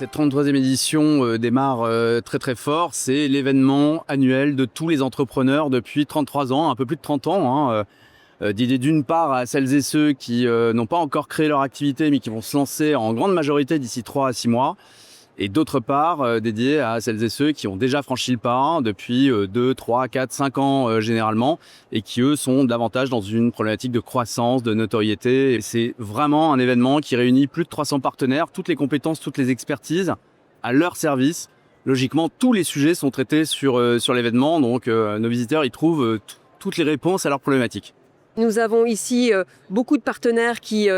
Cette 33e édition démarre très très fort. C'est l'événement annuel de tous les entrepreneurs depuis 33 ans, un peu plus de 30 ans. D'idée d'une part à celles et ceux qui n'ont pas encore créé leur activité mais qui vont se lancer en grande majorité d'ici 3 à 6 mois. Et d'autre part dédié à celles et ceux qui ont déjà franchi le pas depuis 2, 3, 4, 5 ans généralement et qui eux sont davantage dans une problématique de croissance, de notoriété. Et c'est vraiment un événement qui réunit plus de 300 partenaires, toutes les compétences, toutes les expertises à leur service. Logiquement, tous les sujets sont traités sur l'événement, donc nos visiteurs y trouvent toutes les réponses à leurs problématiques. Nous avons ici beaucoup de partenaires qui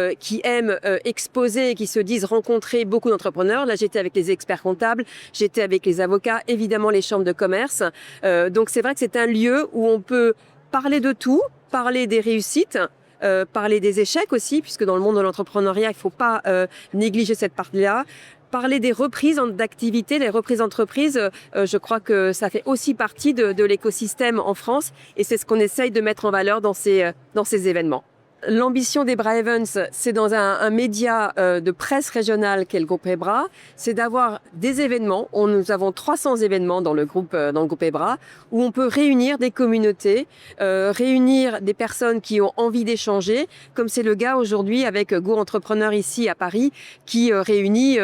aiment exposer et qui se disent rencontrer beaucoup d'entrepreneurs. Là, j'étais avec les experts comptables, j'étais avec les avocats, évidemment les chambres de commerce. Donc c'est vrai que c'est un lieu où on peut parler de tout, parler des réussites, parler des échecs aussi, puisque dans le monde de l'entrepreneuriat, il ne faut pas négliger cette partie-là. Parler des reprises d'activités, des reprises d'entreprises, je crois que ça fait aussi partie de l'écosystème en France et c'est ce qu'on essaye de mettre en valeur dans ces événements. L'ambition d'Ebra Events, c'est dans un média de presse régionale qu'est le groupe Ebra, c'est d'avoir des événements. Nous avons 300 événements dans le groupe Ebra, où on peut réunir des communautés, réunir des personnes qui ont envie d'échanger, comme c'est le cas aujourd'hui avec Go Entrepreneur ici à Paris, qui réunit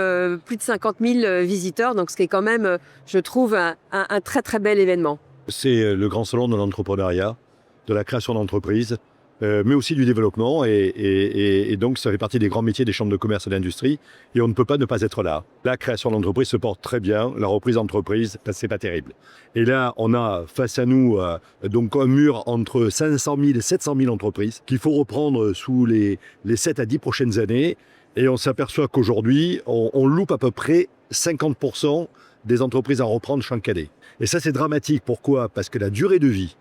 plus de 50 000 visiteurs, donc ce qui est quand même, je trouve, un très très bel événement. C'est le grand salon de l'entrepreneuriat, de la création d'entreprises, mais aussi du développement et donc ça fait partie des grands métiers des chambres de commerce et d'industrie et on ne peut pas ne pas être là. La création d'entreprise se porte très bien, la reprise d'entreprise, c'est pas terrible. Et là, on a face à nous donc un mur entre 500 000 et 700 000 entreprises qu'il faut reprendre sous les 7 à 10 prochaines années et on s'aperçoit qu'aujourd'hui, on loupe à peu près 50% des entreprises à reprendre chaque année. Et ça, c'est dramatique. Pourquoi ? Parce que la durée de vie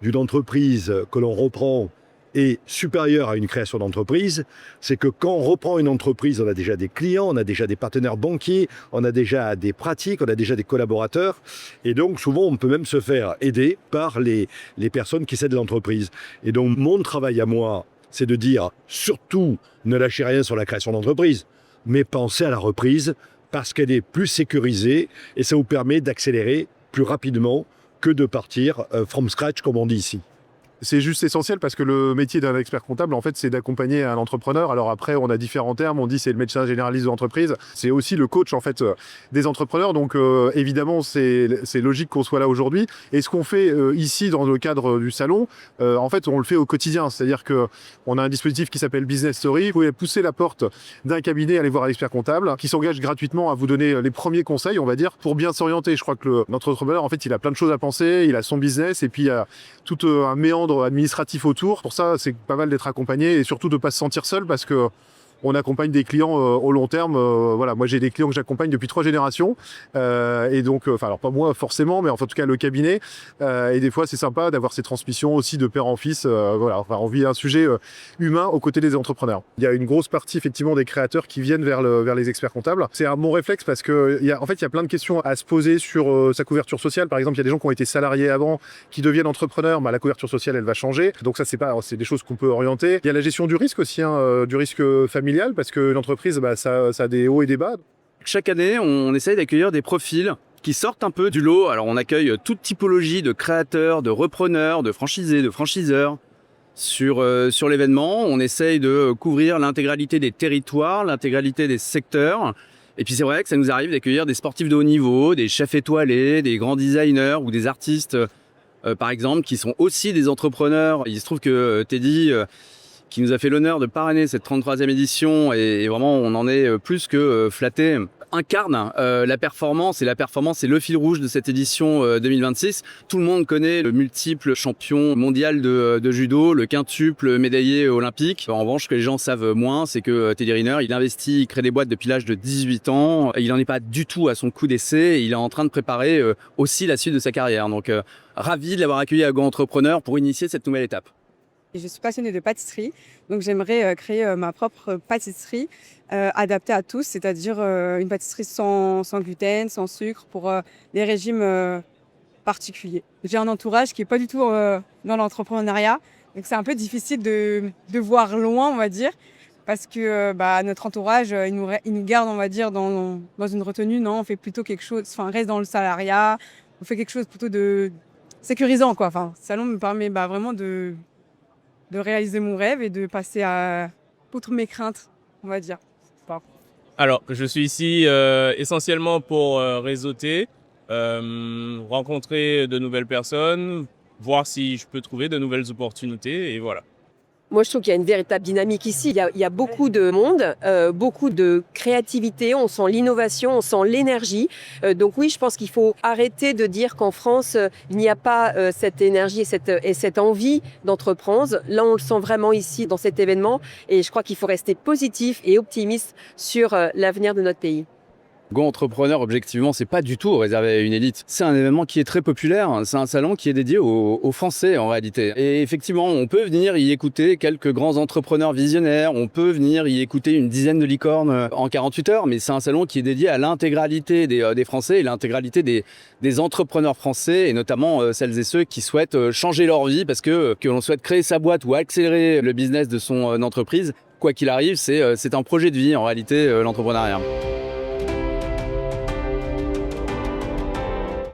d'une entreprise que l'on reprend est supérieur à une création d'entreprise, c'est que quand on reprend une entreprise, on a déjà des clients, on a déjà des partenaires banquiers, on a déjà des pratiques, on a déjà des collaborateurs. Et donc, souvent, on peut même se faire aider par les personnes qui cèdent l'entreprise. Et donc, mon travail à moi, c'est de dire, surtout, ne lâchez rien sur la création d'entreprise, mais pensez à la reprise parce qu'elle est plus sécurisée et ça vous permet d'accélérer plus rapidement que de partir from scratch, comme on dit ici. C'est juste essentiel parce que le métier d'un expert comptable, en fait, c'est d'accompagner un entrepreneur. Alors après, on a différents termes. On dit c'est le médecin généraliste de l'entreprise. C'est aussi le coach, en fait, des entrepreneurs. Donc, évidemment, c'est logique qu'on soit là aujourd'hui. Et ce qu'on fait ici, dans le cadre du salon, en fait, on le fait au quotidien. C'est-à-dire qu'on a un dispositif qui s'appelle Business Story. Vous pouvez pousser la porte d'un cabinet, aller voir un expert comptable qui s'engage gratuitement à vous donner les premiers conseils, on va dire, pour bien s'orienter. Je crois que notre entrepreneur, en fait, il a plein de choses à penser. Il a son business et puis il y a tout un méandre administratif autour. Pour ça, c'est pas mal d'être accompagné et surtout de pas se sentir seul parce que on accompagne des clients au long terme. Voilà, moi j'ai des clients que j'accompagne depuis 3 générations et donc, alors pas moi forcément, mais en tout cas le cabinet. Et des fois c'est sympa d'avoir ces transmissions aussi de père en fils. Voilà, enfin, on vit un sujet humain aux côtés des entrepreneurs. Il y a une grosse partie effectivement des créateurs qui viennent vers les experts comptables. C'est un bon réflexe parce que en fait il y a plein de questions à se poser sur sa couverture sociale. Par exemple, il y a des gens qui ont été salariés avant, qui deviennent entrepreneurs. La couverture sociale elle va changer. Donc ça c'est des choses qu'on peut orienter. Il y a la gestion du risque aussi, du risque familial. Parce que l'entreprise, ça a des hauts et des bas. Chaque année, on essaye d'accueillir des profils qui sortent un peu du lot. Alors on accueille toute typologie de créateurs, de repreneurs, de franchisés, de franchiseurs sur l'événement. On essaye de couvrir l'intégralité des territoires, l'intégralité des secteurs. Et puis c'est vrai que ça nous arrive d'accueillir des sportifs de haut niveau, des chefs étoilés, des grands designers ou des artistes, par exemple, qui sont aussi des entrepreneurs. Il se trouve que Teddy... qui nous a fait l'honneur de parrainer cette 33e édition et vraiment on en est plus que flatté, incarne la performance et la performance est le fil rouge de cette édition 2026. Tout le monde connaît le multiple champion mondial de judo, le quintuple médaillé olympique. En revanche, ce que les gens savent moins, c'est que Teddy Riner, il investit, il crée des boîtes depuis l'âge de 18 ans. Il n'en est pas du tout à son coup d'essai. Il est en train de préparer aussi la suite de sa carrière. Donc ravi de l'avoir accueilli à Go Entrepreneur pour initier cette nouvelle étape. Je suis passionnée de pâtisserie, donc j'aimerais créer ma propre pâtisserie adaptée à tous, c'est-à-dire une pâtisserie sans gluten, sans sucre, pour des régimes particuliers. J'ai un entourage qui n'est pas du tout dans l'entrepreneuriat, donc c'est un peu difficile de voir loin, on va dire, parce que notre entourage, il nous garde, on va dire, dans une retenue. Non, on fait plutôt quelque chose, enfin, reste dans le salariat, on fait quelque chose plutôt de sécurisant, quoi. Enfin, salon me permet vraiment de réaliser mon rêve et de passer outre mes craintes, on va dire. Alors, je suis ici essentiellement pour réseauter, rencontrer de nouvelles personnes, voir si je peux trouver de nouvelles opportunités et voilà. Moi, je trouve qu'il y a une véritable dynamique ici. Il y a beaucoup de monde, beaucoup de créativité, on sent l'innovation, on sent l'énergie. Donc oui, je pense qu'il faut arrêter de dire qu'en France, il n'y a pas cette énergie et cette envie d'entreprendre. Là, on le sent vraiment ici dans cet événement et je crois qu'il faut rester positif et optimiste sur l'avenir de notre pays. Go Entrepreneur, objectivement, c'est pas du tout réservé à une élite. C'est un événement qui est très populaire. C'est un salon qui est dédié aux Français, en réalité. Et effectivement, on peut venir y écouter quelques grands entrepreneurs visionnaires. On peut venir y écouter une dizaine de licornes en 48 heures. Mais c'est un salon qui est dédié à l'intégralité des Français et l'intégralité des entrepreneurs français et notamment celles et ceux qui souhaitent changer leur vie parce que l'on souhaite créer sa boîte ou accélérer le business de son entreprise. Quoi qu'il arrive, c'est un projet de vie, en réalité, l'entrepreneuriat.